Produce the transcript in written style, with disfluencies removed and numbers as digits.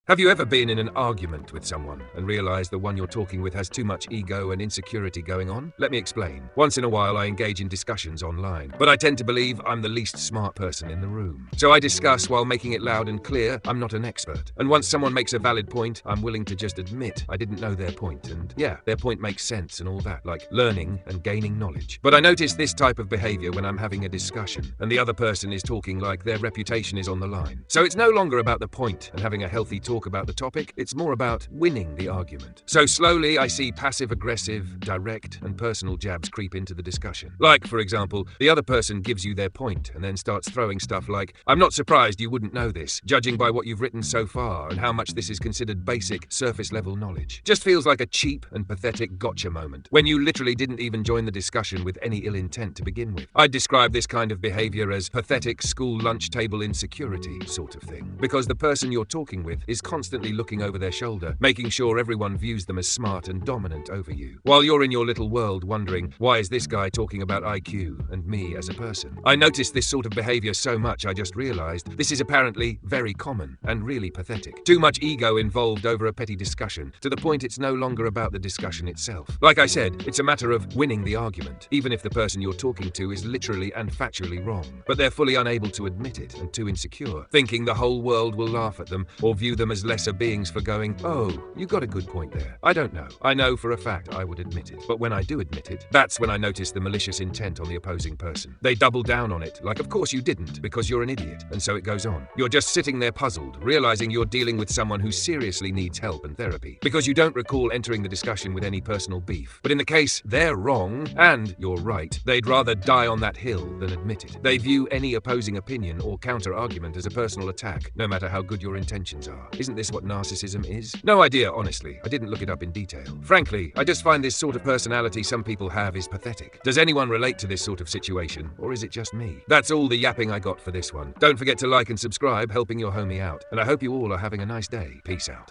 Have you ever been in an argument with someone and realized the one you're talking with has too much ego and insecurity going on? Let me explain. Once in a while, I engage in discussions online, but I tend to believe I'm the least smart person in the room. So I discuss while making it loud and clear I'm not an expert. And once someone makes a valid point, I'm willing to just admit I didn't know their point. And yeah, their point makes sense and all that, like learning and gaining knowledge. But I notice this type of behavior when I'm having a discussion and the other person is talking like their reputation is on the line. So it's no longer about the point and having a healthy talk about the topic, it's more about winning the argument. So slowly I see passive-aggressive, direct, and personal jabs creep into the discussion. Like, for example, the other person gives you their point and then starts throwing stuff like, "I'm not surprised you wouldn't know this, judging by what you've written so far and how much this is considered basic, surface-level knowledge." Just feels like a cheap and pathetic gotcha moment, when you literally didn't even join the discussion with any ill intent to begin with. I'd describe this kind of behavior as pathetic school lunch table insecurity sort of thing, because the person you're talking with is constantly looking over their shoulder, making sure everyone views them as smart and dominant over you, while you're in your little world wondering, why is this guy talking about IQ and me as a person? I noticed this sort of behavior so much I just realized this is apparently very common and really pathetic. Too much ego involved over a petty discussion, to the point it's no longer about the discussion itself. Like I said, it's a matter of winning the argument, even if the person you're talking to is literally and factually wrong, but they're fully unable to admit it and too insecure, thinking the whole world will laugh at them or view them as lesser beings for going, "Oh, you got a good point there. I don't know. I know for a fact I would admit it." But when I do admit it, that's when I notice the malicious intent on the opposing person. They double down on it, like, of course you didn't, because you're an idiot. And so it goes on. You're just sitting there puzzled, realizing you're dealing with someone who seriously needs help and therapy, because you don't recall entering the discussion with any personal beef. But in the case they're wrong and you're right, they'd rather die on that hill than admit it. They view any opposing opinion or counter-argument as a personal attack, no matter how good your intentions are. Isn't this what narcissism is? No idea, honestly. I didn't look it up in detail. Frankly, I just find this sort of personality some people have is pathetic. Does anyone relate to this sort of situation, or is it just me? That's all the yapping I got for this one. Don't forget to like and subscribe, helping your homie out. And I hope you all are having a nice day. Peace out.